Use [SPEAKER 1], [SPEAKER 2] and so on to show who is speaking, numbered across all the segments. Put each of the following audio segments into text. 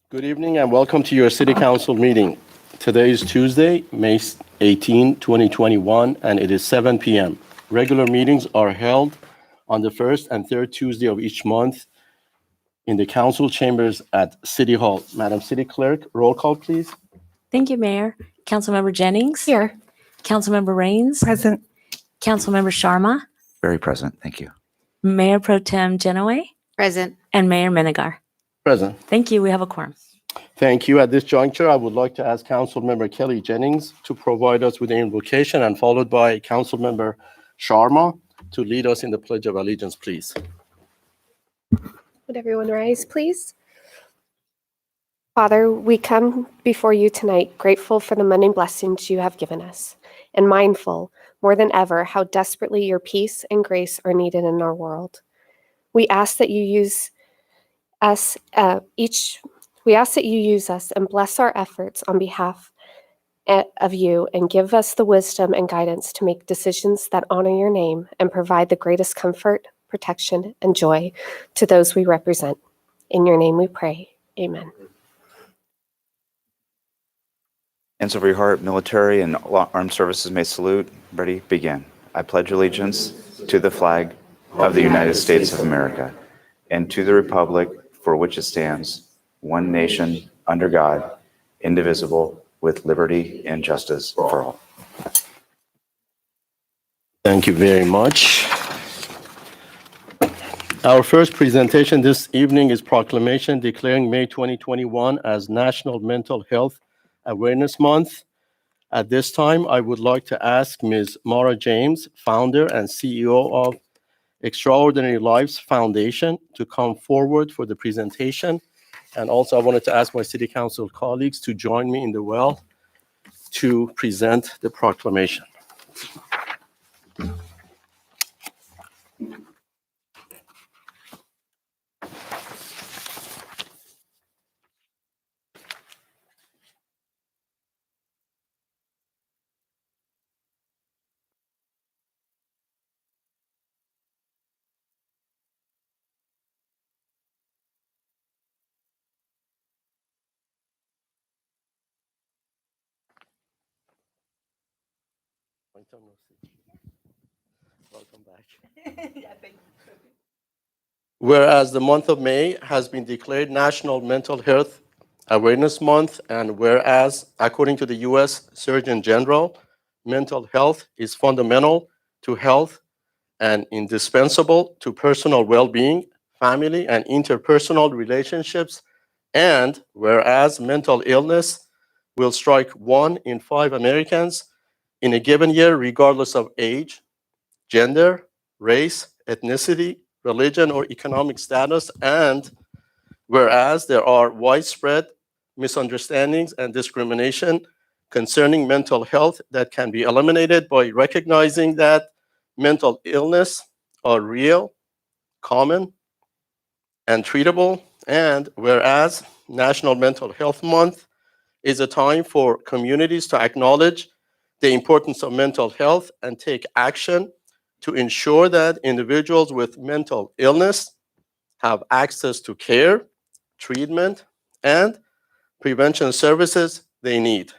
[SPEAKER 1] Good evening and welcome to your City Council meeting. Today is Tuesday, May 18, 2021, and it is 7 p.m. Regular meetings are held on the first and third Tuesday of each month in the council chambers at City Hall. Madam City Clerk, roll call, please.
[SPEAKER 2] Thank you, Mayor. Councilmember Jennings?
[SPEAKER 3] Here.
[SPEAKER 2] Councilmember Rains?
[SPEAKER 3] Present.
[SPEAKER 2] Councilmember Sharma?
[SPEAKER 4] Very present, thank you.
[SPEAKER 2] Mayor Pro Tem Genoway?
[SPEAKER 3] Present.
[SPEAKER 2] And Mayor Menegar.
[SPEAKER 1] Present.
[SPEAKER 2] Thank you. We have a quorum.
[SPEAKER 1] Thank you. At this juncture, I would like to ask Councilmember Kelly Jennings to provide us with the invocation and followed by Councilmember Sharma to lead us in the Pledge of Allegiance, please.
[SPEAKER 5] Would everyone rise, please? Father, we come before you tonight grateful for the many blessings you have given us and mindful more than ever how desperately your peace and grace are needed in our world. We ask that you use us and bless our efforts on behalf of you and give us the wisdom and guidance to make decisions that honor your name and provide the greatest comfort, protection, and joy to those we represent. In your name we pray. Amen.
[SPEAKER 4] Hands over your heart, military and armed services may salute. Ready, begin. I pledge allegiance to the flag of the United States of America and to the republic for which it stands, one nation, under God, indivisible, with liberty and justice for all.
[SPEAKER 1] Thank you very much. Our first presentation this evening is Proclamation declaring May 2021 as National Mental Health Awareness Month. At this time, I would like to ask Ms. Mara James, founder and CEO of Extraordinary Lives Foundation, to come forward for the presentation. And also, I wanted to ask my City Council colleagues to join me in the well to present the proclamation. Welcome back. Whereas the month of May has been declared National Mental Health Awareness Month, and whereas, according to the U.S. Surgeon General, mental health is fundamental to health and indispensable to personal well-being, family and interpersonal relationships, and whereas mental illness will strike 1 in 5 Americans in a given year, regardless of age, gender, race, ethnicity, religion, or economic status, and whereas there are widespread misunderstandings and discrimination concerning mental health that can be eliminated by recognizing that mental illness are real, common, and treatable, and whereas National Mental Health Month is a time for communities to acknowledge the importance of mental health and take action to ensure that individuals with mental illness have access to care, treatment, and prevention services they need.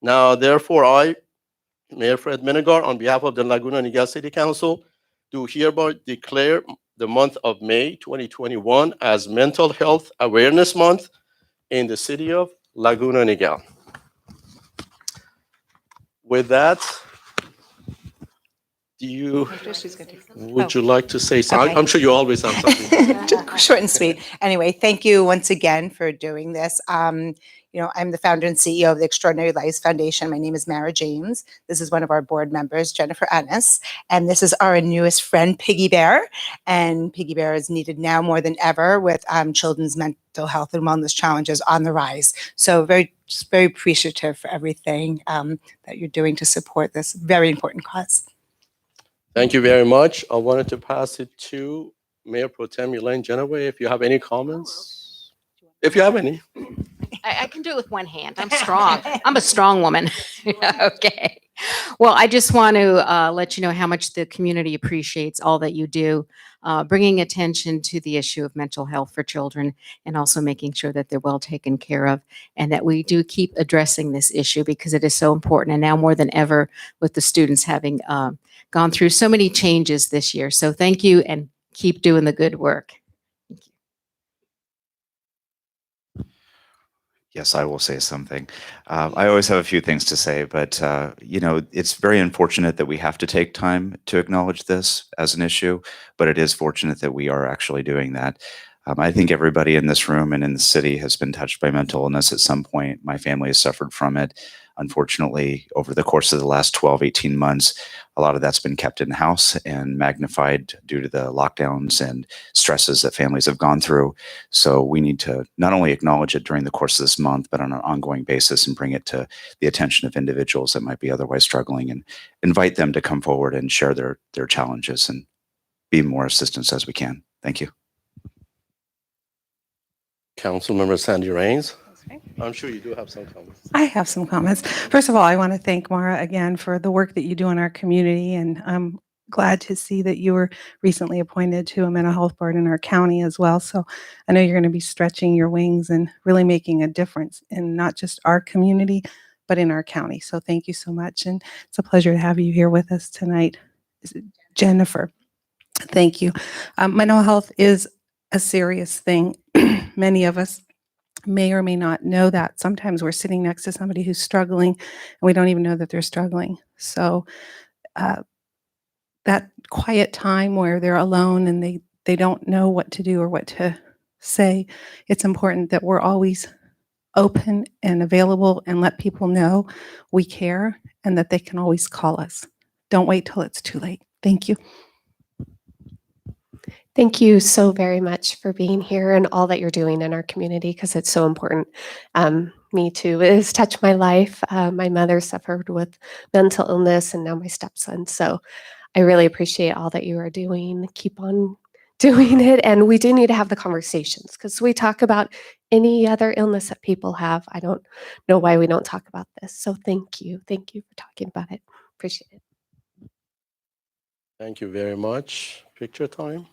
[SPEAKER 1] Now, therefore, I, Mayor Fred Menegar, on behalf of the Laguna Niguel City Council, do hereby declare the month of May 2021 as Mental Health Awareness Month in the city of Laguna Niguel. With that, would you like to say something?
[SPEAKER 3] Okay.
[SPEAKER 1] I'm sure you always have something.
[SPEAKER 3] Short and sweet. Anyway, thank you once again for doing this. I'm the founder and CEO of the Extraordinary Lives Foundation. My name is Mara James. This is one of our board members, Jennifer Annis, and this is our newest friend, Piggy Bear. And Piggy Bear is needed now more than ever with children's mental health and wellness challenges on the rise. So very appreciative for everything that you're doing to support this very important cause.
[SPEAKER 1] Thank you very much. I wanted to pass it to Mayor Pro Tem Elaine Genoway if you have any comments. If you have any.
[SPEAKER 6] I can do it with one hand. I'm strong. I'm a strong woman. Okay. Well, I just want to let you know how much the community appreciates all that you do. bringing attention to the issue of mental health for children and also making sure that they're well taken care of and that we do keep addressing this issue because it is so important. And now more than ever with the students having gone through so many changes this year. So thank you and keep doing the good work.
[SPEAKER 4] Yes, I will say something. I always have a few things to say, but it's very unfortunate that we have to take time to acknowledge this as an issue, but it is fortunate that we are actually doing that. I think everybody in this room and in the city has been touched by mental illness at some point. My family has suffered from it. Unfortunately, over the course of the last 12, 18 months, a lot of that's been kept in-house and magnified due to the lockdowns and stresses that families have gone through. So we need to not only acknowledge it during the course of this month, but on an ongoing basis and bring it to the attention of individuals that might be otherwise struggling and invite them to come forward and share their challenges and be more assistance as we can. Thank you.
[SPEAKER 1] Councilmember Sandy Rains. I'm sure you do have some comments.
[SPEAKER 7] I have some comments. First of all, I want to thank Mara again for the work that you do in our community, and I'm glad to see that you were recently appointed to a mental health board in our county as well. So I know you're going to be stretching your wings and really making a difference in not just our community, but in our county. So thank you so much, and it's a pleasure to have you here with us tonight. Jennifer, thank you. Mental health is a serious thing. Many of us may or may not know that. Sometimes we're sitting next to somebody who's struggling and we don't even know that they're struggling. So that quiet time where they're alone and they don't know what to do or what to say, it's important that we're always open and available and let people know we care and that they can always call us. Don't wait till it's too late. Thank you.
[SPEAKER 5] Thank you so very much for being here and all that you're doing in our community because it's so important. Me too. It has touched my life. My mother suffered with mental illness and now my stepson. So I really appreciate all that you are doing. Keep on doing it. And we do need to have the conversations because we talk about any other illness that people have. I don't know why we don't talk about this. So thank you. Thank you for talking about it. Appreciate it.
[SPEAKER 1] Thank you very much. Picture time.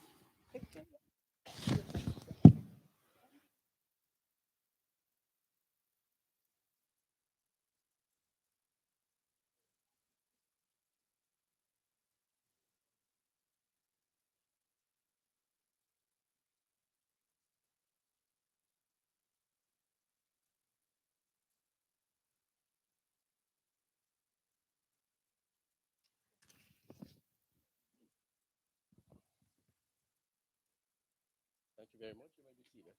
[SPEAKER 1] Thank you very much. You may be seated.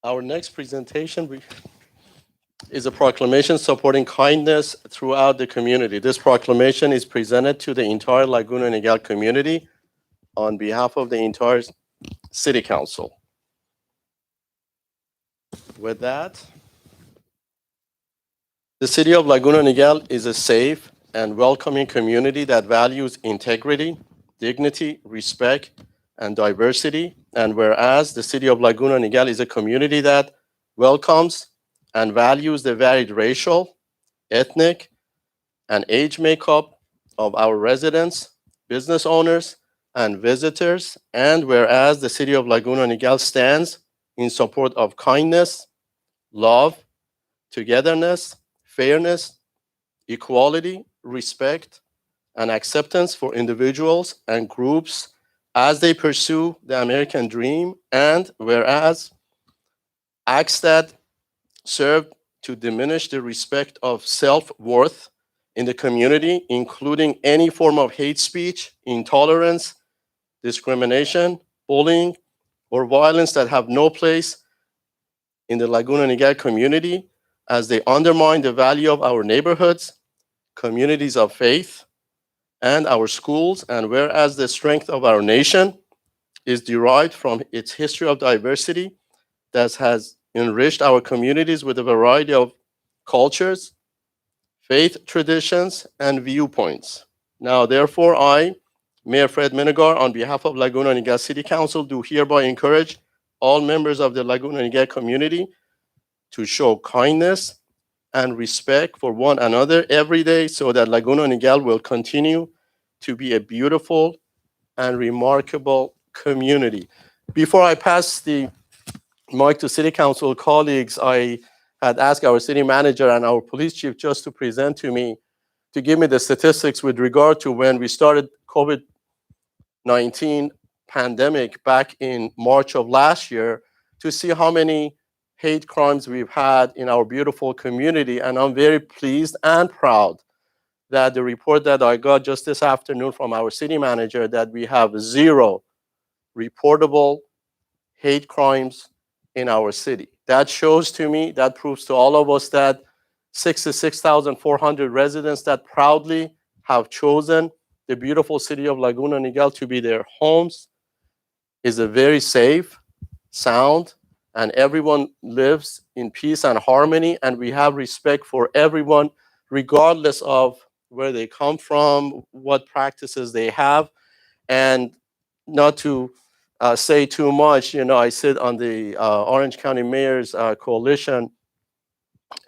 [SPEAKER 1] Our next presentation is a proclamation supporting kindness throughout the community. This proclamation is presented to the entire Laguna Niguel community on behalf of the entire City Council. With that, the City of Laguna Niguel is a safe and welcoming community that values integrity, dignity, respect, and diversity. And whereas the City of Laguna Niguel is a community that welcomes and values the varied racial, ethnic, and age makeup of our residents, business owners, and visitors. And whereas the City of Laguna Niguel stands in support of kindness, love, togetherness, fairness, equality, respect, and acceptance for individuals and groups as they pursue the American dream, and whereas acts that serve to diminish the respect of self-worth in the community, including any form of hate speech, intolerance, discrimination, bullying, or violence that have no place in the Laguna Niguel community, as they undermine the value of our neighborhoods, communities of faith, and our schools, and whereas the strength of our nation is derived from its history of diversity that has enriched our communities with a variety of cultures, faith traditions, and viewpoints. Now, therefore, I, Mayor Fred Menegar, on behalf of Laguna Niguel City Council, do hereby encourage all members of the Laguna Niguel community to show kindness and respect for one another every day so that Laguna Niguel will continue to be a beautiful and remarkable community. Before I pass the mic to City Council colleagues, I had asked our city manager and our police chief just to present to me, to give me the statistics with regard to when we started COVID-19 pandemic back in March of last year, to see how many hate crimes we've had in our beautiful community. And I'm very pleased and proud that the report that I got just this afternoon from our city manager, that we have 0 reportable hate crimes in our city. That shows to me, that proves to all of us that 66,400 residents that proudly have chosen the beautiful city of Laguna Niguel to be their homes is a very safe, sound, and everyone lives in peace and harmony, and we have respect for everyone regardless of where they come from, what practices they have. And not to say too much, I sit on the Orange County Mayor's Coalition,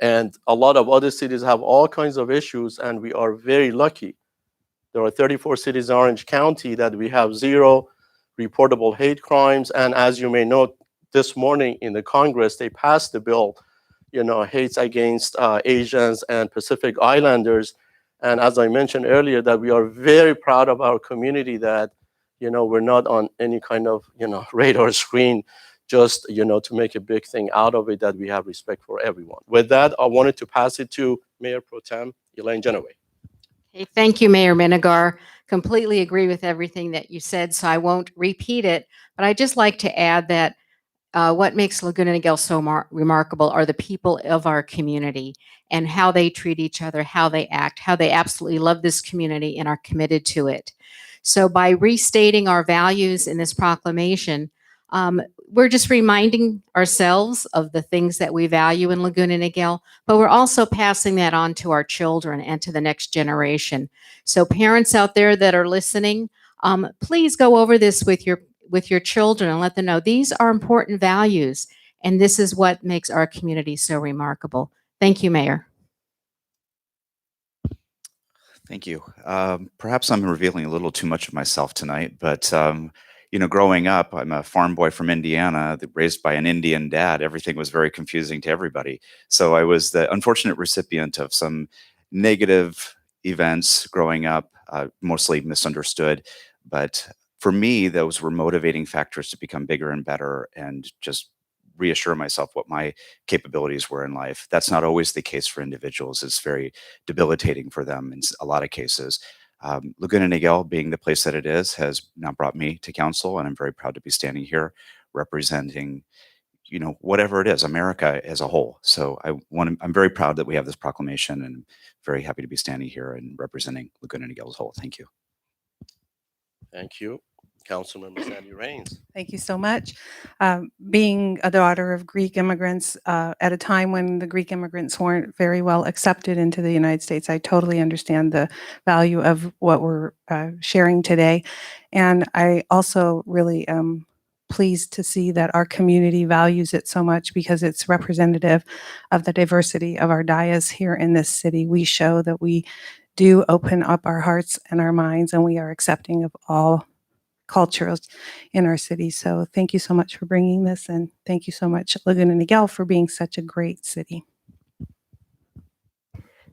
[SPEAKER 1] and a lot of other cities have all kinds of issues, and we are very lucky. There are 34 cities in Orange County that we have 0 reportable hate crimes. And as you may know, this morning in the Congress, they passed the bill, hates against Asians and Pacific Islanders. And as I mentioned earlier, that we are very proud of our community, that, we're not on any kind of, radar screen, just, to make a big thing out of it, that we have respect for everyone. With that, I wanted to pass it to Mayor Pro Tem Elaine Genoway.
[SPEAKER 6] Okay, thank you, Mayor Minigar. Completely agree with everything that you said, so I won't repeat it. But I'd just like to add that what makes Laguna Niguel so remarkable are the people of our community and how they treat each other, how they act, how they absolutely love this community and are committed to it. So by restating our values in this proclamation, we're just reminding ourselves of the things that we value in Laguna Niguel, but we're also passing that on to our children and to the next generation. So parents out there that are listening, please go over this with your children and let them know these are important values, and this is what makes our community so remarkable. Thank you, Mayor.
[SPEAKER 4] Thank you. Perhaps I'm revealing a little too much of myself tonight, but growing up, I'm a farm boy from Indiana, raised by an Indian dad. Everything was very confusing to everybody. So I was the unfortunate recipient of some negative events growing up, mostly misunderstood. But for me, those were motivating factors to become bigger and better and just reassure myself what my capabilities were in life. That's not always the case for individuals. It's very debilitating for them in a lot of cases. Laguna Niguel, being the place that it is, has now brought me to council, and I'm very proud to be standing here representing, whatever it is, America as a whole. So I'm very proud that we have this proclamation, and very happy to be standing here and representing Laguna Niguel as a whole. Thank you.
[SPEAKER 1] Thank you. Councilmember Sandy Rains.
[SPEAKER 7] Thank you so much. Being a daughter of Greek immigrants at a time when the Greek immigrants weren't very well accepted into the United States, I totally understand the value of what we're sharing today. And I also really am pleased to see that our community values it so much, because it's representative of the diversity of our dayas here in this city. We show that we do open up our hearts and our minds, and we are accepting of all cultures in our city. So thank you so much for bringing this, and thank you so much, Laguna Niguel, for being such a great city.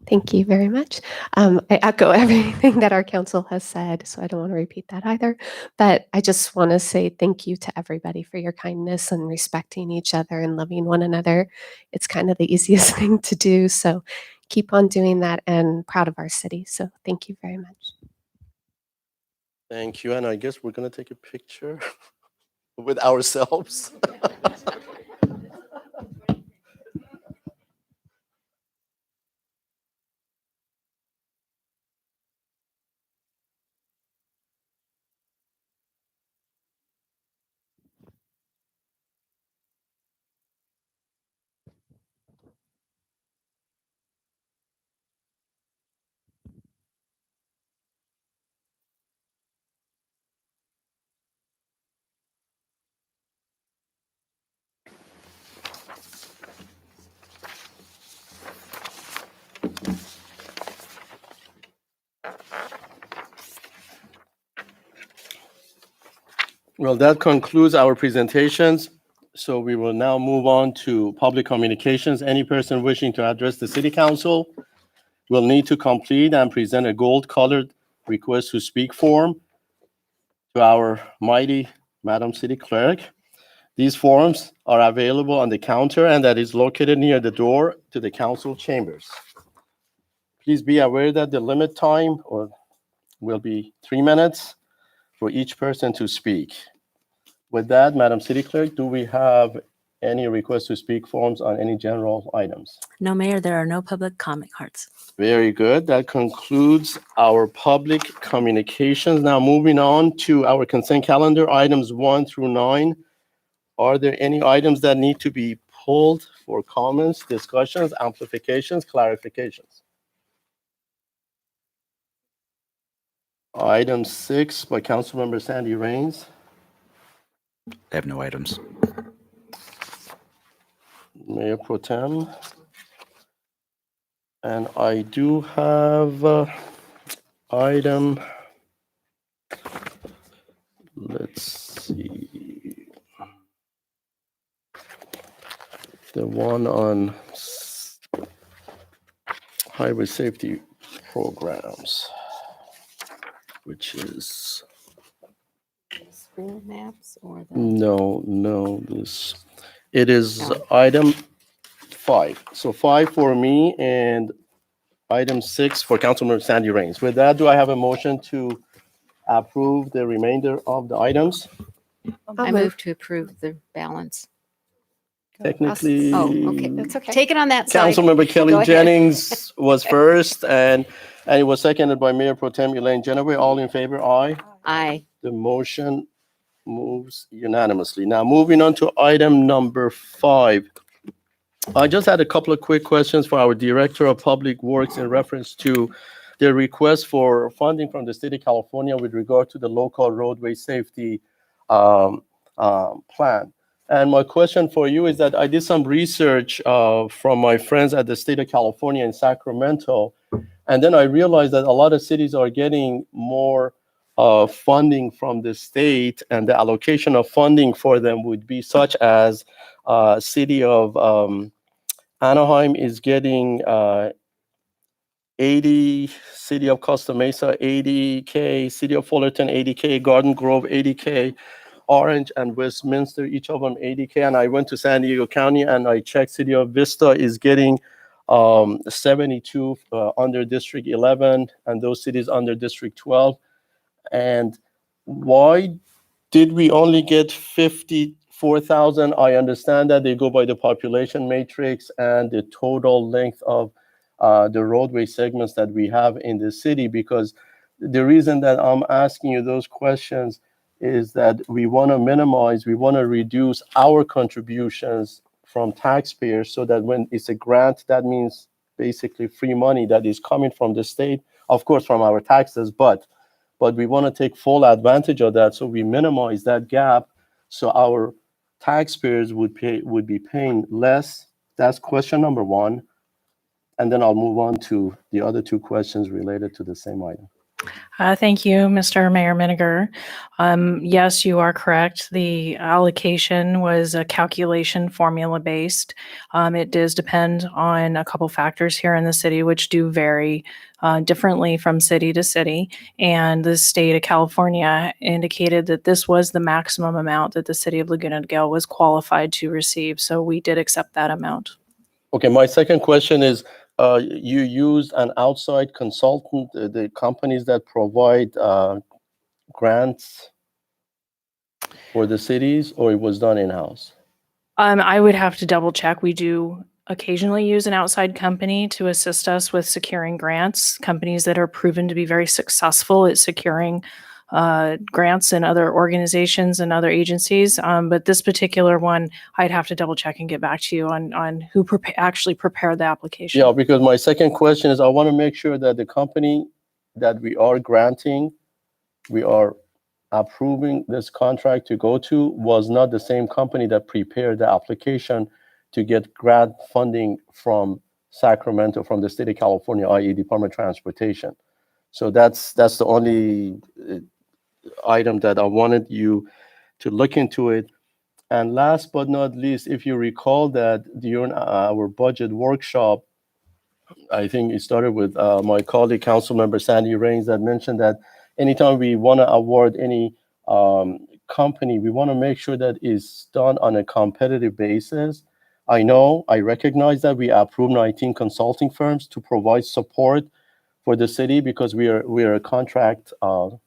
[SPEAKER 5] Thank you very much. I echo everything that our council has said, so I don't want to repeat that either. But I just want to say thank you to everybody for your kindness and respecting each other and loving one another. It's kind of the easiest thing to do, so keep on doing that, and proud of our city. So thank you very much.
[SPEAKER 1] Thank you. And I guess we're going to take a picture with ourselves. Well, that concludes our presentations. So we will now move on to public communications. Any person wishing to address the city council will need to complete and present a gold-colored request to speak form to our mighty Madam City Clerk. These forms are available on the counter and that is located near the door to the council chambers. Please be aware that the limit time will be 3 minutes for each person to speak. With that, Madam City Clerk, do we have any request to speak forms on any general items?
[SPEAKER 2] No, Mayor, there are no public comment cards.
[SPEAKER 1] Very good. That concludes our public communications. Now moving on to our consent calendar, items 1 through 9. Are there any items that need to be pulled for comments, discussions, amplifications, clarifications? Item 6 by Councilmember Sandy Rains.
[SPEAKER 4] I have no items.
[SPEAKER 1] Mayor Pro Tem. And I do have item, let's see, the one on highway safety programs, which is,
[SPEAKER 6] School maps or the?
[SPEAKER 1] no, it is item 5. So 5 for me and item 6 for Councilmember Sandy Rains. With that, do I have a motion to approve the remainder of the items?
[SPEAKER 6] I move to approve the balance.
[SPEAKER 1] Technically.
[SPEAKER 6] Oh, okay.
[SPEAKER 5] That's okay.
[SPEAKER 6] Take it on that side.
[SPEAKER 1] Councilmember
[SPEAKER 6] Go
[SPEAKER 1] Kelly
[SPEAKER 6] ahead.
[SPEAKER 1] Jennings was first, and it was seconded by Mayor Pro Tem Elaine Genoway. All in favor, aye.
[SPEAKER 6] Aye.
[SPEAKER 1] The motion moves unanimously. Now, moving on to item number 5. I just had a couple of quick questions for our Director of Public Works in reference to the request for funding from the state of California with regard to the local roadway safety plan. And my question for you is that I did some research from my friends at the state of California in Sacramento, and then I realized that a lot of cities are getting more funding from the state, and the allocation of funding for them would be such as city of Anaheim is getting 80, city of Costa Mesa 80K, city of Fullerton 80K, Garden Grove 80K, Orange and Westminster, each of them 80K. And I went to San Diego County and I checked, city of Vista is getting 72 under District 11, and those cities under District 12. And why did we only get 54,000? I understand that they go by the population matrix and the total length of the roadway segments that we have in the city, because the reason that I'm asking you those questions is that we want to minimize, we want to reduce our contributions from taxpayers, so that when it's a grant, that means basically free money that is coming from the state, of course, from our taxes, but we want to take full advantage of that, so we minimize that gap, so our taxpayers would be paying less. That's question number 1. And then I'll move on to the other 2 questions related to the same item.
[SPEAKER 8] Thank you, Mr. Mayor Miniger. Yes, you are correct. The allocation was a calculation formula based. It does depend on a couple factors here in the city, which do vary differently from city to city. And the state of California indicated that this was the maximum amount that the city of Laguna Niguel was qualified to receive. So we did accept that amount.
[SPEAKER 1] Okay, my second question is, you used an outside consultant, the companies that provide grants for the cities, or it was done in-house?
[SPEAKER 8] I would have to double check. We do occasionally use an outside company to assist us with securing grants, companies that are proven to be very successful at securing grants in other organizations and other agencies. But this particular one, I'd have to double check and get back to you on who actually prepared the application.
[SPEAKER 1] Yeah, because my second question is, I want to make sure that the company that we are granting, we are approving this contract to go to, was not the same company that prepared the application to get grant funding from Sacramento, from the state of California, i.e. Department of Transportation. So that's the only item that I wanted you to look into it. And last but not least, if you recall that during our budget workshop, I think it started with my colleague, Councilmember Sandy Rains, that mentioned that anytime we want to award any company, we want to make sure that it's done on a competitive basis. I recognize that we approved 19 consulting firms to provide support for the city because we are a contract out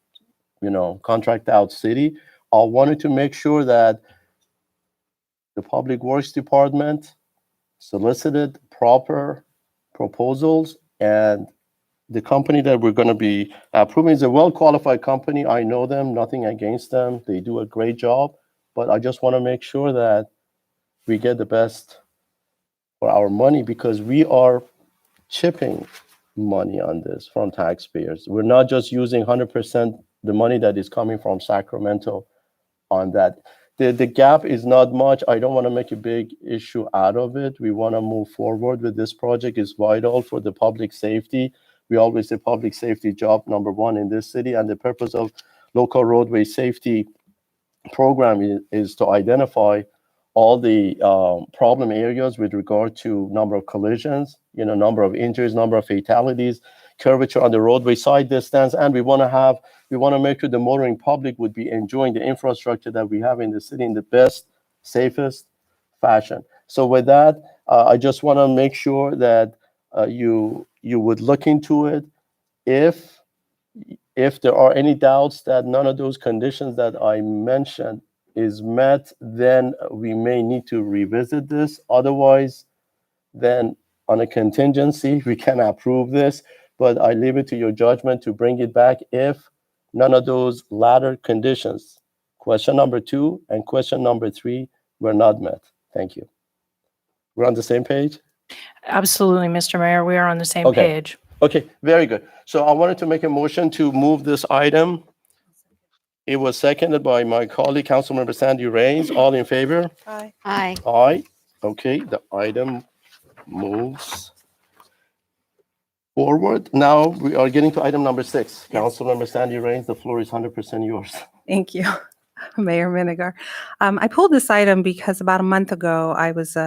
[SPEAKER 1] city. I wanted to make sure that the Public Works Department solicited proper proposals, and the company that we're going to be approving is a well-qualified company. I know them, nothing against them. They do a great job, but I just want to make sure that we get the best for our money because we are chipping money on this from taxpayers. We're not just using 100% the money that is coming from Sacramento on that. The gap is not much. I don't want to make a big issue out of it. We want to move forward with this project. It's vital for the public safety. We always say public safety job number one in this city, and the purpose of local roadway safety program is to identify all the problem areas with regard to number of collisions, number of injuries, number of fatalities, curvature on the roadway, side distance, and we want to make sure the motoring public would be enjoying the infrastructure that we have in the city in the best, safest fashion. So with that, I just want to make sure that you would look into it. If there are any doubts that none of those conditions that I mentioned is met, then we may need to revisit this. Otherwise, then on a contingency, we can approve this, but I leave it to your judgment to bring it back if none of those latter conditions, question number 2 and question number 3, were not met. Thank you. We're on the same page?
[SPEAKER 8] Absolutely, Mr. Mayor. We are on the same
[SPEAKER 1] Okay.
[SPEAKER 8] page.
[SPEAKER 1] Okay, very good. So I wanted to make a motion to move this item. It was seconded by my colleague, Councilmember Sandy Rains. All in favor?
[SPEAKER 7] Aye.
[SPEAKER 6] Aye.
[SPEAKER 1] Aye. Okay, the item moves forward. Now we are getting to item number 6. Councilmember Sandy Rains, the floor is 100% yours.
[SPEAKER 7] Thank you, Mayor Miniger. I pulled this item because about a month ago, I was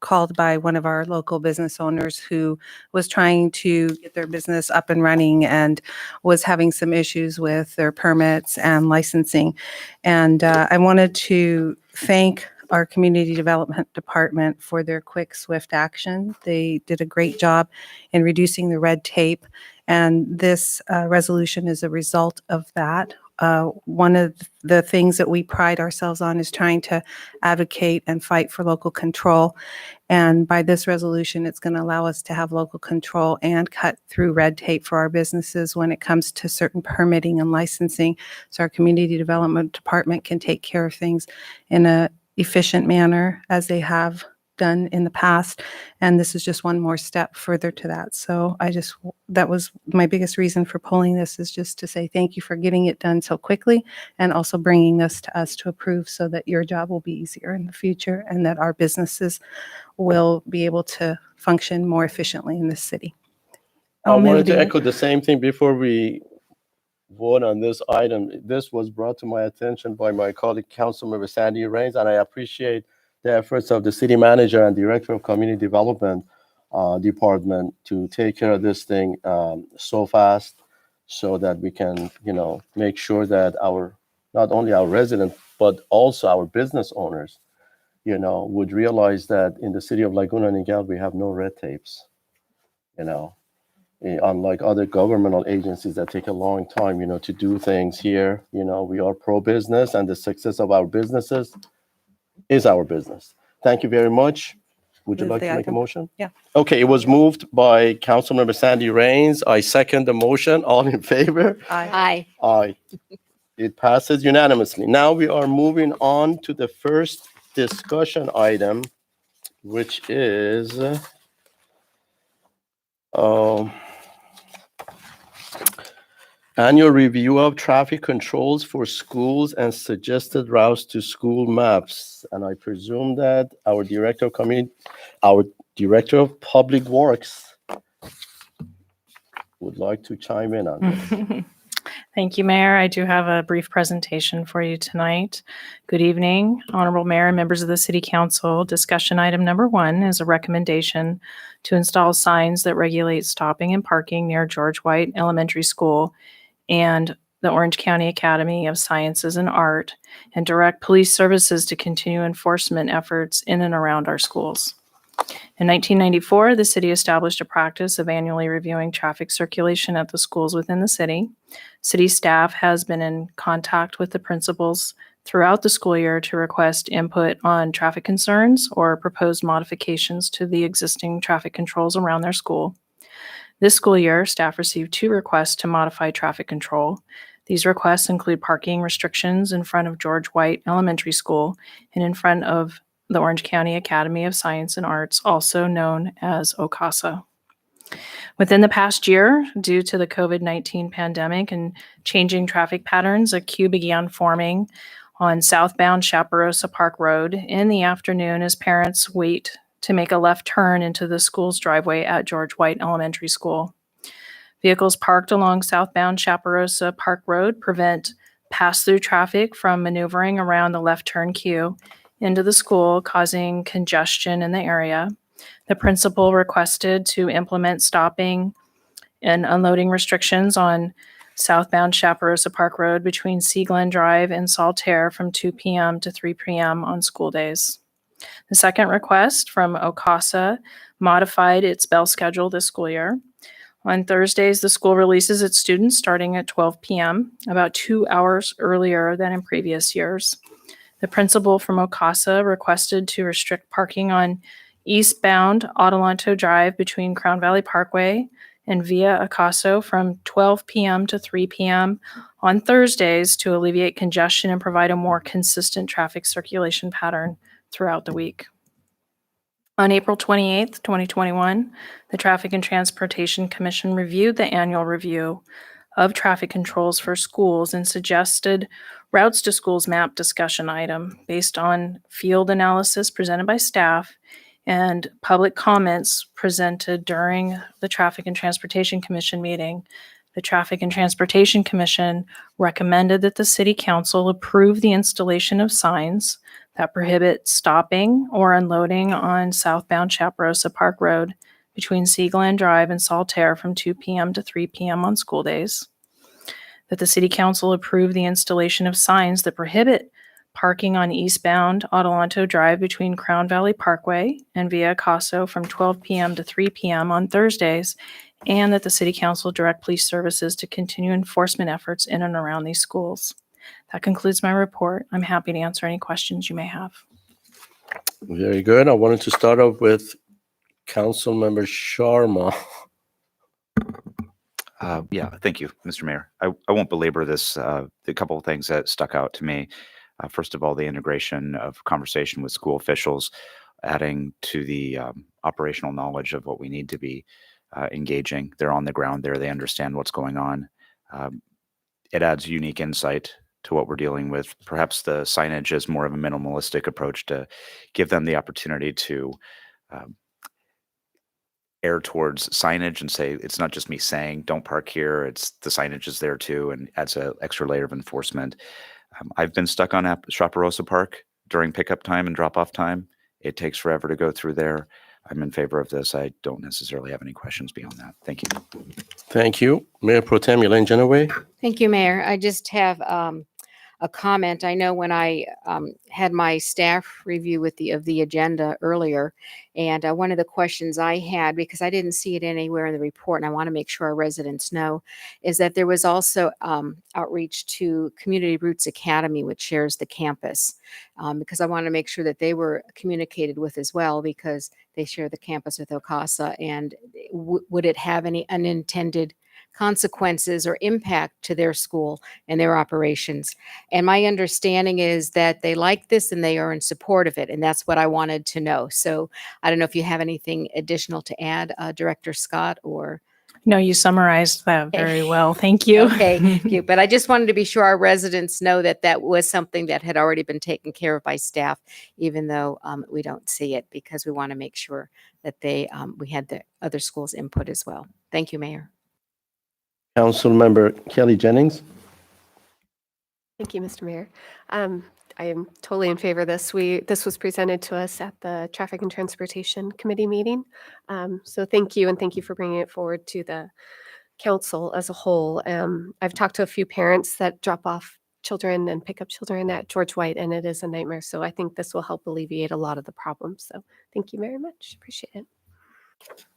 [SPEAKER 7] called by one of our local business owners who was trying to get their business up and running and was having some issues with their permits and licensing. And I wanted to thank our Community Development Department for their quick, swift action. They did a great job in reducing the red tape, and this resolution is a result of that. One of the things that we pride ourselves on is trying to advocate and fight for local control. And by this resolution, it's going to allow us to have local control and cut through red tape for our businesses when it comes to certain permitting and licensing. So our Community Development Department can take care of things in a efficient manner as they have done in the past. And this is just one more step further to that. So that was my biggest reason for pulling this, is just to say thank you for getting it done so quickly and also bringing this to us to approve so that your job will be easier in the future and that our businesses will be able to function more efficiently in this city.
[SPEAKER 1] I
[SPEAKER 7] I'll move
[SPEAKER 1] wanted to
[SPEAKER 7] the-
[SPEAKER 1] echo the same thing before we vote on this item. This was brought to my attention by my colleague, Councilmember Sandy Rains, and I appreciate the efforts of the city manager and director of community development department to take care of this thing so fast so that we can, make sure that not only our residents, but also our business owners, would realize that in the city of Laguna Niguel, we have no red tapes, unlike other governmental agencies that take a long time, to do things here. We are pro-business, and the success of our businesses is our business. Thank you very much. Would you
[SPEAKER 7] Move
[SPEAKER 1] like
[SPEAKER 7] the
[SPEAKER 1] to make a
[SPEAKER 7] item.
[SPEAKER 1] motion?
[SPEAKER 7] Yeah.
[SPEAKER 1] Okay, it was moved by Councilmember Sandy Rains. I second the motion. All in favor?
[SPEAKER 7] Aye.
[SPEAKER 6] Aye.
[SPEAKER 1] Aye. It passes unanimously. Now we are moving on to the first discussion item, which is annual review of traffic controls for schools and suggested routes to school maps. And I presume that our Director of Public Works would like to chime in on this.
[SPEAKER 8] Thank you, Mayor. I do have a brief presentation for you tonight. Good evening, Honorable Mayor and members of the City Council. Discussion item number 1 is a recommendation to install signs that regulate stopping and parking near George White Elementary School and the Orange County Academy of Sciences and Art, and direct police services to continue enforcement efforts in and around our schools. In 1994, the city established a practice of annually reviewing traffic circulation at the schools within the city. City staff has been in contact with the principals throughout the school year to request input on traffic concerns or proposed modifications to the existing traffic controls around their school. This school year, staff received 2 requests to modify traffic control. These requests include parking restrictions in front of George White Elementary School and in front of the Orange County Academy of Science and Arts, also known as OCASA. Within the past year, due to the COVID-19 pandemic and changing traffic patterns, a queue began forming on southbound Chaparosa Park Road in the afternoon as parents wait to make a left turn into the school's driveway at George White Elementary School. Vehicles parked along southbound Chaparosa Park Road prevent pass-through traffic from maneuvering around the left turn queue into the school, causing congestion in the area. The principal requested to implement stopping and unloading restrictions on southbound Chaparosa Park Road between Sea Glen Drive and Saltaire from 2 p.m. to 3 p.m. on school days. The second request from OCASA modified its bell schedule this school year. On Thursdays, the school releases its students starting at 12 p.m., about 2 hours earlier than in previous years. The principal from OCASA requested to restrict parking on eastbound Adelanto Drive between Crown Valley Parkway and Via Acaso from 12 p.m. to 3 p.m. on Thursdays to alleviate congestion and provide a more consistent traffic circulation pattern throughout the week. On April 28, 2021, the Traffic and Transportation Commission reviewed the annual review of traffic controls for schools and suggested routes to schools map discussion item based on field analysis presented by staff and public comments presented during the Traffic and Transportation Commission meeting. The Traffic and Transportation Commission recommended that the City Council approve the installation of signs that prohibit stopping or unloading on southbound Chaparosa Park Road between Sea Glen Drive and Saltaire from 2 p.m. to 3 p.m. on school days. That the City Council approve the installation of signs that prohibit parking on eastbound Adelanto Drive between Crown Valley Parkway and Via Acaso from 12 p.m. to 3 p.m. on Thursdays, and that the City Council direct police services to continue enforcement efforts in and around these schools. That concludes my report. I'm happy to answer any questions you may have.
[SPEAKER 1] Very good. I wanted to start off with Councilmember Sharma.
[SPEAKER 4] Yeah, thank you, Mr. Mayor. I won't belabor this. A couple of things that stuck out to me. First of all, the integration of conversation with school officials, adding to the operational knowledge of what we need to be engaging. They're on the ground there. They understand what's going on. It adds unique insight to what we're dealing with. Perhaps the signage is more of a minimalistic approach to give them the opportunity to err towards signage and say, it's not just me saying, don't park here. It's the signage is there too, and adds an extra layer of enforcement. I've been stuck on Chaparosa Park during pickup time and drop-off time. It takes forever to go through there. I'm in favor of this. I don't necessarily have any questions beyond that. Thank you.
[SPEAKER 1] Thank you. Mayor Pro Tem Elaine Genoway.
[SPEAKER 6] Thank you, Mayor. I just have a comment. I know when I had my staff review with of the agenda earlier, and one of the questions I had, because I didn't see it anywhere in the report, and I want to make sure our residents know, is that there was also outreach to Community Roots Academy, which shares the campus, because I want to make sure that they were communicated with as well, because they share the campus with OCASA, and would it have any unintended consequences or impact to their school and their operations. And my understanding is that they like this and they are in support of it. And that's what I wanted to know. So I don't know if you have anything additional to add, Director Scott, or...
[SPEAKER 8] No, you summarized that very well. Thank you.
[SPEAKER 6] Okay, thank you. But I just wanted to be sure our residents know that that was something that had already been taken care of by staff, even though we don't see it, because we want to make sure that we had the other schools' input as well. Thank you, Mayor.
[SPEAKER 1] Councilmember Kelly Jennings.
[SPEAKER 5] Thank you, Mr. Mayor. I am totally in favor of this. This was presented to us at the Traffic and Transportation Committee meeting. So thank you, and thank you for bringing it forward to the council as a whole. I've talked to a few parents that drop off children and pick up children at George White, and it is a nightmare. So I think this will help alleviate a lot of the problems. So thank you very much. Appreciate it.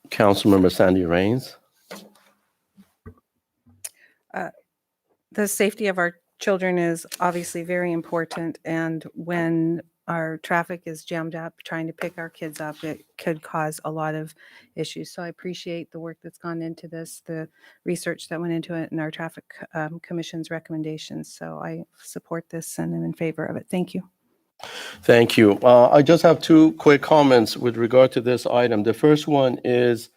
[SPEAKER 1] Councilmember Sandy Rains.
[SPEAKER 7] The safety of our children is obviously very important, and when our traffic is jammed up trying to pick our kids up, it could cause a lot of issues. So I appreciate the work that's gone into this, the research that went into it, and our traffic commission's recommendations. So I support this and am in favor of it. Thank you.
[SPEAKER 1] Thank you. I just have two quick comments with regard to this item. The first one is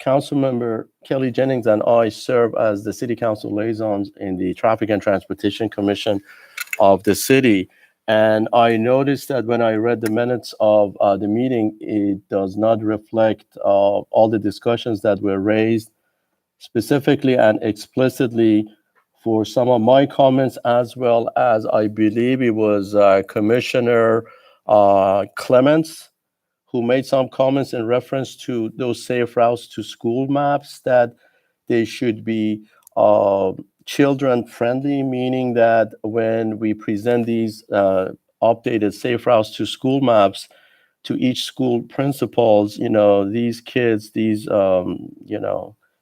[SPEAKER 1] Councilmember Kelly Jennings and I serve as the City Council liaisons in the Traffic and Transportation Commission of the city. And I noticed that when I read the minutes of the meeting, it does not reflect all the discussions that were raised specifically and explicitly for some of my comments, as well as I believe it was Commissioner Clements who made some comments in reference to those safe routes to school maps, that they should be children friendly, meaning that when we present these updated safe routes to school maps to each school principals, these kids, these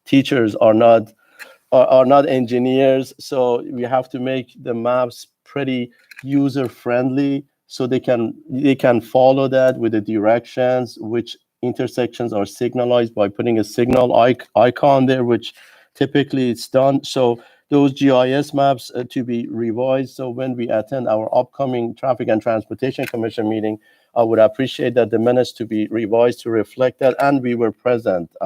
[SPEAKER 1] teachers are not engineers, so we have to make the maps pretty user friendly so they can follow that with the directions, which intersections are signalized by putting a signal icon there, which typically it's done. So those GIS maps to be revised. So when we attend our upcoming Traffic and Transportation Commission meeting, I would appreciate that the minutes to be revised to reflect that. And we were present.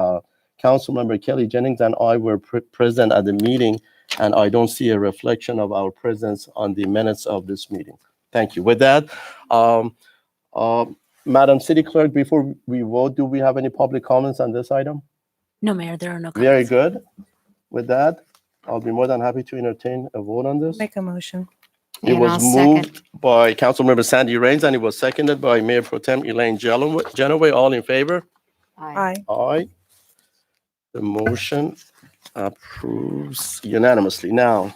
[SPEAKER 1] Councilmember Kelly Jennings and I were present at the meeting, and I don't see a reflection of our presence on the minutes of this meeting. Thank you. With that, Madam City Clerk, before we vote, do we have any public comments on this item?
[SPEAKER 2] No, Mayor, there are no
[SPEAKER 1] Very
[SPEAKER 2] comments.
[SPEAKER 1] good. With that, I'll be more than happy to entertain a vote on this.
[SPEAKER 7] Make a motion.
[SPEAKER 1] It
[SPEAKER 6] And
[SPEAKER 1] was
[SPEAKER 6] I'll second.
[SPEAKER 1] moved by Councilmember Sandy Rains, and it was seconded by Mayor Pro Tem Elaine Genoway. All in favor?
[SPEAKER 7] Aye.
[SPEAKER 1] Aye. The motion approves unanimously. Now,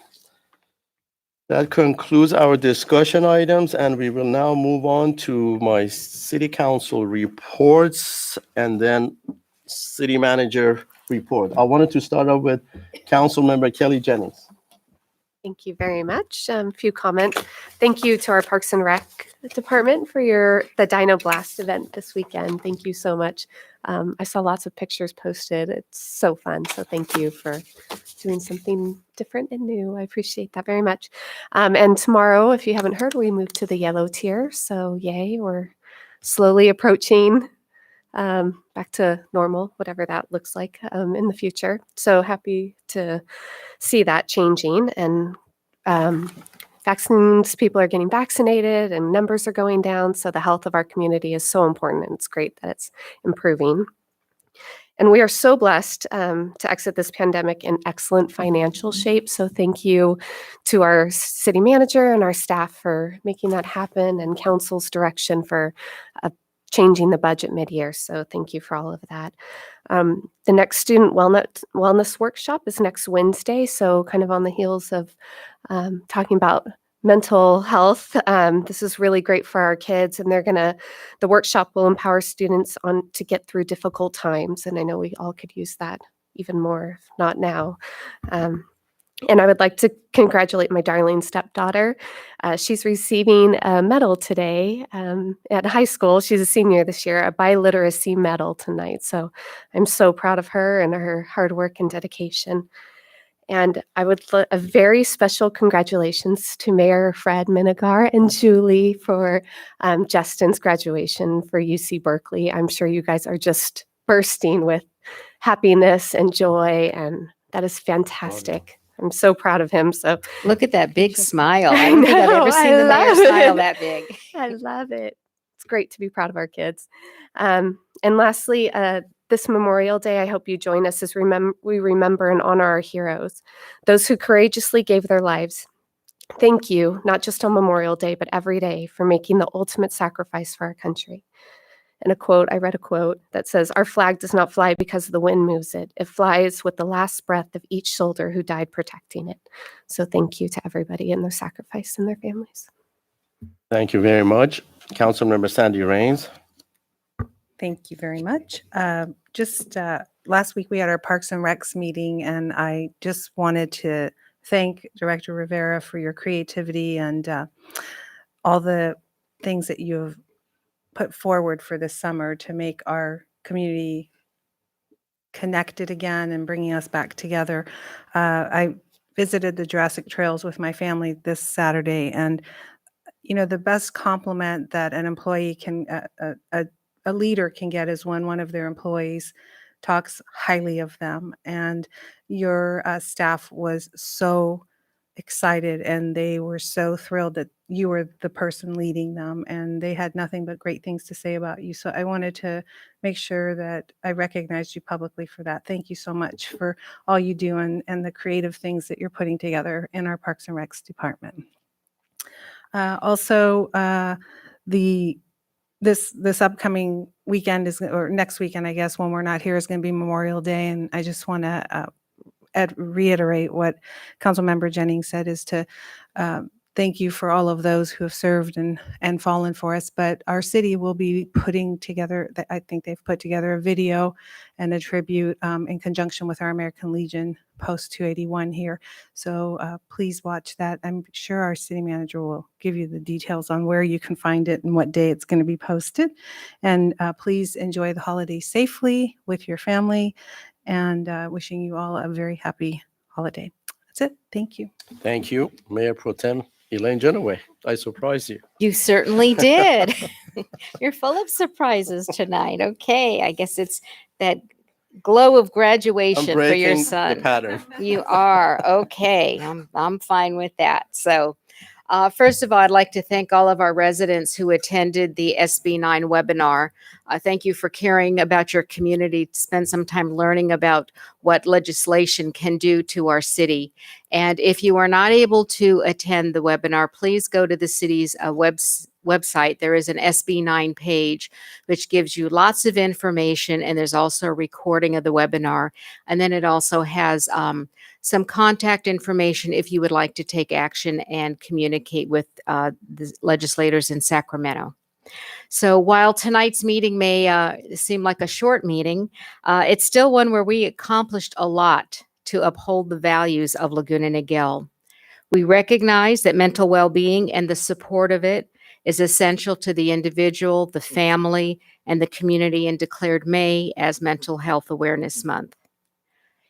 [SPEAKER 1] that concludes our discussion items, and we will now move on to my city council reports and then city manager report. I wanted to start off with Councilmember Kelly Jennings.
[SPEAKER 5] Thank you very much. A few comments. Thank you to our Parks and Rec department for the Dino Blast event this weekend. Thank you so much. I saw lots of pictures posted. It's so fun. So thank you for doing something different and new. I appreciate that very much. And tomorrow, if you haven't heard, we move to the yellow tier. So yay, we're slowly approaching back to normal, whatever that looks like in the future. So happy to see that changing, and vaccines, people are getting vaccinated and numbers are going down. So the health of our community is so important, and it's great that it's improving. And we are so blessed to exit this pandemic in excellent financial shape. So thank you to our city manager and our staff for making that happen, and council's direction for changing the budget mid-year. So thank you for all of that. The next student wellness workshop is next Wednesday. So kind of on the heels of talking about mental health. This is really great for our kids, and the workshop will empower students to get through difficult times. And I know we all could use that even more, if not now. And I would like to congratulate my darling stepdaughter. She's receiving a medal today at high school. She's a senior this year, a biliteracy medal tonight. So I'm so proud of her and her hard work and dedication. And I would a very special congratulations to Mayor Fred Minigar and Julie for Justin's graduation for UC Berkeley. I'm sure you guys are just bursting with happiness and joy, and that is fantastic. I'm so proud of him. So
[SPEAKER 6] Look at that big smile.
[SPEAKER 5] I
[SPEAKER 6] I don't think I've
[SPEAKER 5] know,
[SPEAKER 6] ever seen
[SPEAKER 5] I
[SPEAKER 6] the mayor
[SPEAKER 5] love
[SPEAKER 6] smile
[SPEAKER 5] it.
[SPEAKER 6] that big.
[SPEAKER 5] I love it. It's great to be proud of our kids. And lastly, this Memorial Day, I hope you join us as we remember and honor our heroes, those who courageously gave their lives Thank you, not just on Memorial Day, but every day, for making the ultimate sacrifice for our country. And I read a quote that says, "Our flag does not fly because the wind moves it. It flies with the last breath of each soldier who died protecting it." So thank you to everybody and their sacrifice and their families.
[SPEAKER 1] Thank you very much. Councilmember Sandy Rains.
[SPEAKER 7] Thank you very much. Just last week we had our Parks and Recs meeting, and I just wanted to thank Director Rivera for your creativity and all the things that you have put forward for this summer to make our community connected again and bringing us back together. I visited the Jurassic Trails with my family this Saturday, and the best compliment that an employee can, a leader can get is when one of their employees talks highly of them. And your staff was so excited and they were so thrilled that you were the person leading them, and they had nothing but great things to say about you. So I wanted to make sure that I recognized you publicly for that. Thank you so much for all you do and the creative things that you're putting together in our Parks and Recs department. Also, this upcoming weekend or next weekend, I guess, when we're not here, is going to be Memorial Day, and I just want to reiterate what Councilmember Jennings said, is to thank you for all of those who have served and fallen for us. But our city will be putting together, I think they've put together a video and a tribute in conjunction with our American Legion Post 281 here. So please watch that. I'm sure our city manager will give you the details on where you can find it and what day it's going to be posted. And please enjoy the holiday safely with your family, and wishing you all a very happy holiday. That's it. Thank you.
[SPEAKER 1] Thank you. Mayor Pro Tem Elaine Genoway. I surprised you.
[SPEAKER 6] You certainly did. You're full of surprises tonight. Okay, I guess it's that glow of
[SPEAKER 1] I'm
[SPEAKER 6] graduation for your
[SPEAKER 1] breaking the
[SPEAKER 6] son.
[SPEAKER 1] pattern.
[SPEAKER 6] You are. Okay, I'm fine with that. So, first of all, I'd like to thank all of our residents who attended the SB 9 webinar. Thank you for caring about your community, to spend some time learning about what legislation can do to our city. And if you are not able to attend the webinar, please go to the city's website. There is an SB 9 page, which gives you lots of information, and there's also a recording of the webinar. And then it also has some contact information if you would like to take action and communicate with the legislators in Sacramento. So while tonight's meeting may seem like a short meeting, it's still one where we accomplished a lot to uphold the values of Laguna Niguel. We recognize that mental well-being and the support of it is essential to the individual, the family, and the community, and declared May as Mental Health Awareness Month.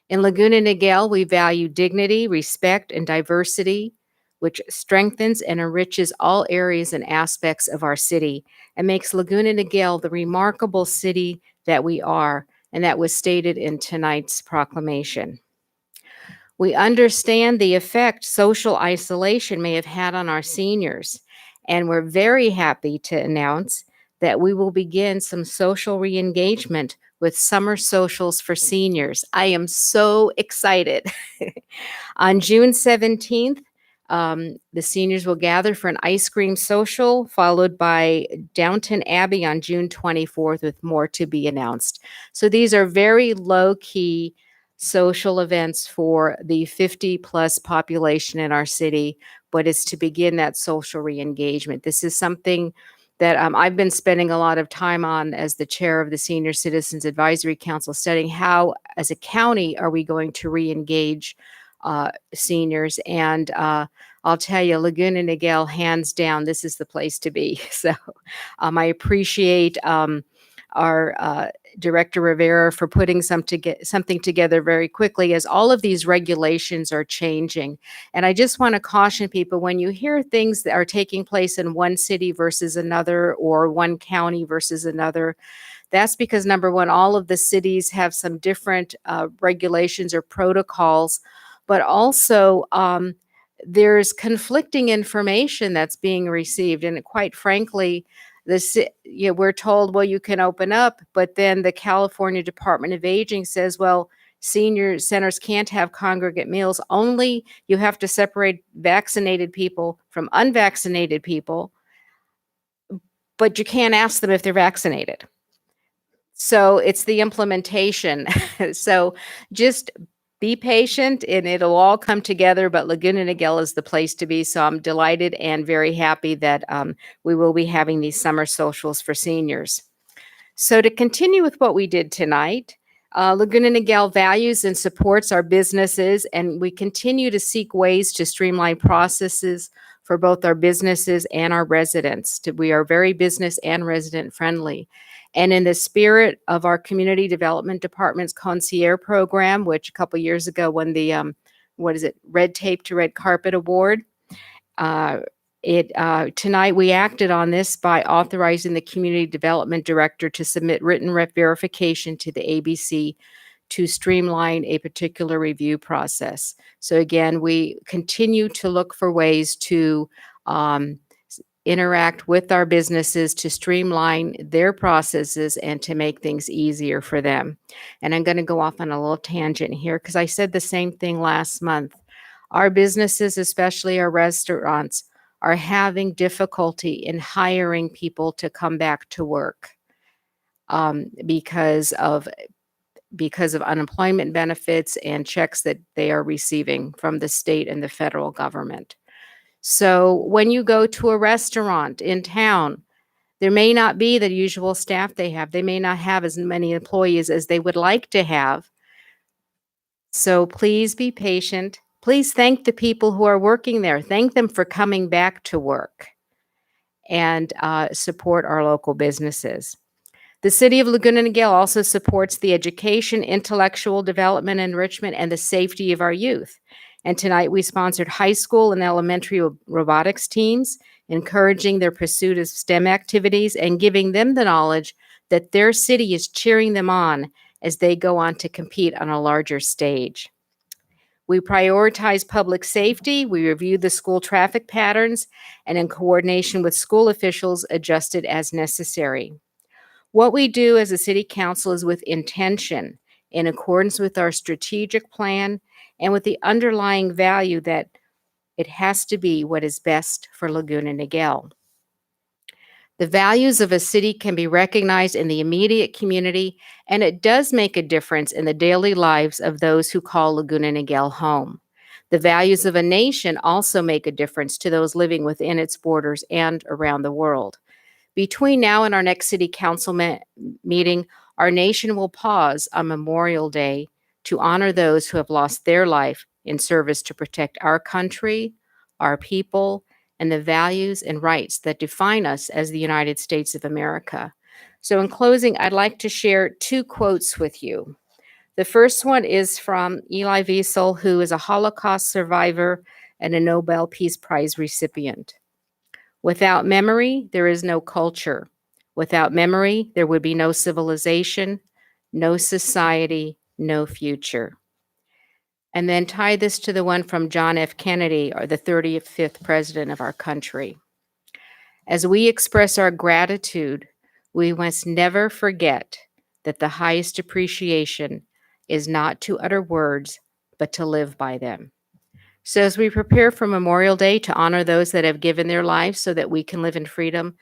[SPEAKER 6] In Laguna Niguel, we value dignity, respect, and diversity, which strengthens and enriches all areas and aspects of our city and makes Laguna Niguel the remarkable city that we are, and that was stated in tonight's proclamation. We understand the effect social isolation may have had on our seniors, and we're very happy to announce that we will begin some social re-engagement with summer socials for seniors. I am so excited. On June 17th, the seniors will gather for an ice cream social, followed by Downton Abbey on June 24th, with more to be announced. So these are very low-key social events for the 50-plus population in our city, but it's to begin that social re-engagement. This is something that I've been spending a lot of time on as the chair of the Senior Citizens Advisory Council, studying how, as a county, are we going to re-engage seniors. And I'll tell you, Laguna Niguel, hands down, this is the place to be. So I appreciate our Director Rivera for putting something together very quickly, as all of these regulations are changing. And I just want to caution people, when you hear things that are taking place in one city versus another, or one county versus another, that's because, number one, all of the cities have some different regulations or protocols, but also there's conflicting information that's being received. And quite frankly, we're told, well, you can open up, but then the California Department of Aging says, well, Senior centers can't have congregate meals. Only you have to separate vaccinated people from unvaccinated people, but you can't ask them if they're vaccinated. So it's the implementation. So just be patient and it'll all come together, but Laguna Niguel is the place to be. So I'm delighted and very happy that we will be having these summer socials for seniors. So to continue with what we did tonight, Laguna Niguel values and supports our businesses, and we continue to seek ways to streamline processes for both our businesses and our residents. We are very business and resident friendly. And in the spirit of our Community Development Department's Concierge program, which a couple years ago won the, Red Tape to Red Carpet Award, tonight we acted on this by authorizing the Community Development Director to submit written verification to the ABC to streamline a particular review process. So again, we continue to look for ways to interact with our businesses to streamline their processes and to make things easier for them. And I'm going to go off on a little tangent here because I said the same thing last month. Our businesses, especially our restaurants, are having difficulty in hiring people to come back to work because of unemployment benefits and checks that they are receiving from the state and the federal government. So when you go to a restaurant in town, there may not be the usual staff they have. They may not have as many employees as they would like to have. So please be patient. Please thank the people who are working there. Thank them for coming back to work and support our local businesses. The City of Laguna Niguel also supports the education, intellectual development, enrichment, and the safety of our youth. And tonight we sponsored high school and elementary robotics teams, encouraging their pursuit of STEM activities and giving them the knowledge that their city is cheering them on as they go on to compete on a larger stage. We prioritize public safety. We reviewed the school traffic patterns and in coordination with school officials adjusted as necessary. What we do as a city council is with intention, in accordance with our strategic plan and with the underlying value that it has to be what is best for Laguna Niguel. The values of a city can be recognized in the immediate community, and it does make a difference in the daily lives of those who call Laguna Niguel home. The values of a nation also make a difference to those living within its borders and around the world. Between now and our next city council meeting, our nation will pause on Memorial Day to honor those who have lost their life in service to protect our country, our people, and the values and rights that define us as the United States of America. So in closing, I'd like to share two quotes with you. The first one is from Elie Wiesel, who is a Holocaust survivor and a Nobel Peace Prize recipient. Without memory, there is no culture. Without memory, there would be no civilization, no society, no future. And then tie this to the one from John F. Kennedy, or the 35th president of our country. As we express our gratitude, we must never forget that the highest appreciation is not to utter words, but to live by them. So as we prepare for Memorial Day to honor those that have given their lives so that we can live in freedom,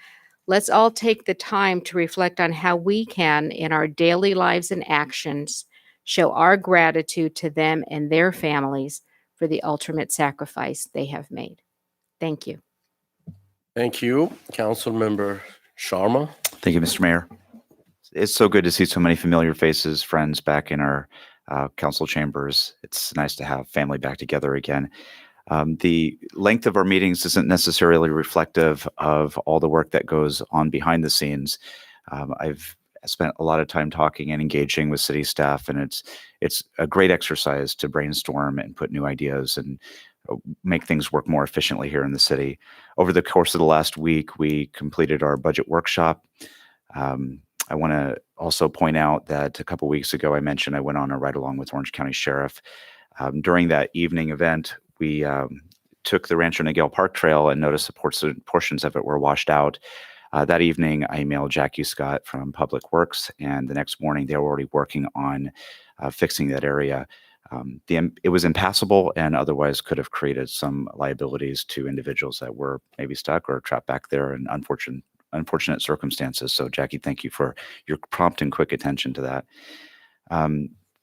[SPEAKER 6] let's all take the time to reflect on how we can, in our daily lives and actions, show our gratitude to them and their families for the ultimate sacrifice they have made. Thank you.
[SPEAKER 1] Thank you, Councilmember Sharma.
[SPEAKER 4] Thank you, Mr. Mayor. It's so good to see so many familiar faces, friends back in our council chambers. It's nice to have family back together again. The length of our meetings isn't necessarily reflective of all the work that goes on behind the scenes. I've spent a lot of time talking and engaging with city staff, and it's a great exercise to brainstorm and put new ideas and make things work more efficiently here in the city. Over the course of the last week, we completed our budget workshop. I want to also point out that a couple weeks ago, I mentioned I went on a ride along with Orange County Sheriff. During that evening event, we took the Rancho Niguel Park Trail and noticed that portions of it were washed out. That evening, I emailed Jackie Scott from Public Works, and the next morning they were already working on fixing that area. It was impassable and otherwise could have created some liabilities to individuals that were maybe stuck or trapped back there in unfortunate circumstances. So Jackie, thank you for your prompt and quick attention to that.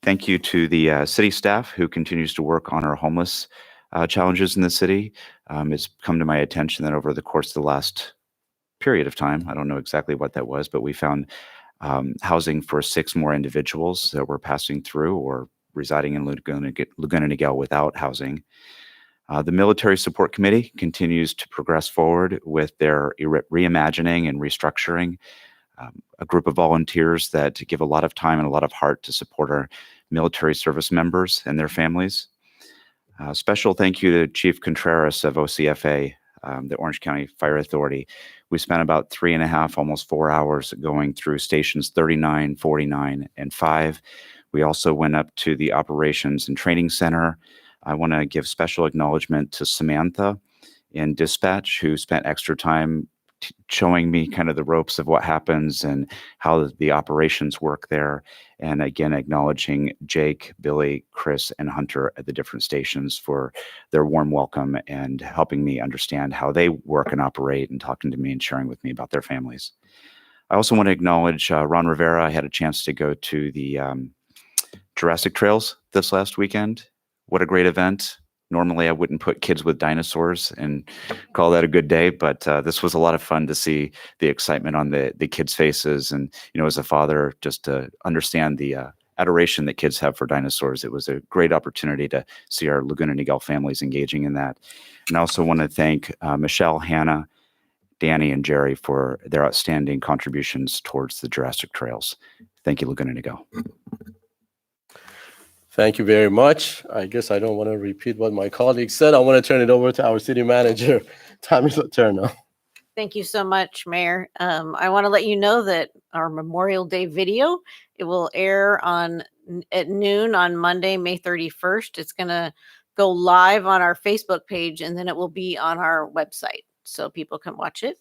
[SPEAKER 4] Thank you to the city staff who continues to work on our homeless challenges in the city. It's come to my attention that over the course of the last period of time, I don't know exactly what that was, but we found housing for 6 more individuals that were passing through or residing in Laguna Niguel without housing. The Military Support Committee continues to progress forward with their reimagining and restructuring. A group of volunteers that give a lot of time and a lot of heart to support our military service members and their families. Special thank you to Chief Contreras of OCFA, the Orange County Fire Authority. We spent about 3.5, almost 4 hours going through stations 39, 49, and 5. We also went up to the Operations and Training Center. I want to give special acknowledgement to Samantha in dispatch, who spent extra time showing me kind of the ropes of what happens and how the operations work there. And again, acknowledging Jake, Billy, Chris, and Hunter at the different stations for their warm welcome and helping me understand how they work and operate and talking to me and sharing with me about their families. I also want to acknowledge Ron Rivera. I had a chance to go to the Jurassic Trails this last weekend. What a great event. Normally, I wouldn't put kids with dinosaurs and call that a good day, but this was a lot of fun to see the excitement on the kids' faces. And, you know, as a father, just to understand the adoration that kids have for dinosaurs, it was a great opportunity to see our Laguna Niguel families engaging in that. And I also want to thank Michelle, Hannah, Danny, and Jerry for their outstanding contributions towards the Jurassic Trails. Thank you, Laguna Niguel.
[SPEAKER 1] Thank you very much. I guess I don't want to repeat what my colleague said. I want to turn it over to our city manager, Tammy Letourneau.
[SPEAKER 9] Thank you so much, Mayor. I want to let you know that our Memorial Day video, it will air at noon on Monday, May 31st. It's going to go live on our Facebook page, and then it will be on our website so people can watch it.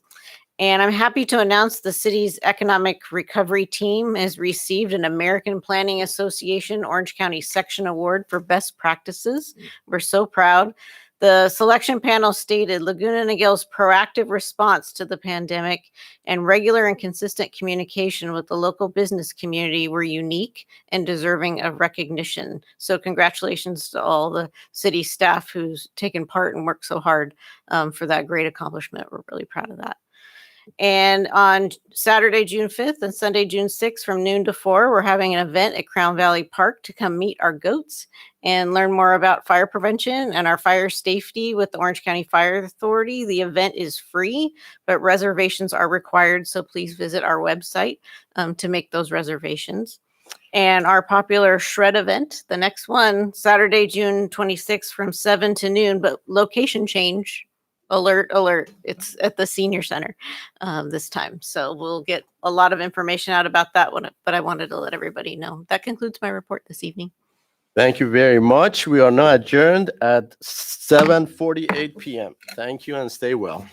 [SPEAKER 9] And I'm happy to announce the city's economic recovery team has received an American Planning Association Orange County Section Award for Best Practices. We're so proud. The selection panel stated Laguna Niguel's proactive response to the pandemic and regular and consistent communication with the local business community were unique and deserving of recognition. So congratulations to all the city staff who's taken part and worked so hard for that great accomplishment. We're really proud of that. And on Saturday, June 5th and Sunday, June 6th from noon to 4, we're having an event at Crown Valley Park to come meet our goats and learn more about fire prevention and our fire safety with the Orange County Fire Authority. The event is free, but reservations are required. So please visit our website to make those reservations. And our popular shred event, the next one, Saturday, June 26th from 7 to noon, but location change. Alert, alert. It's at the senior center this time. So we'll get a lot of information out about that one, but I wanted to let everybody know. That concludes my report this evening.
[SPEAKER 1] Thank you very much. We are now adjourned at 7:48 p.m. Thank you and stay well.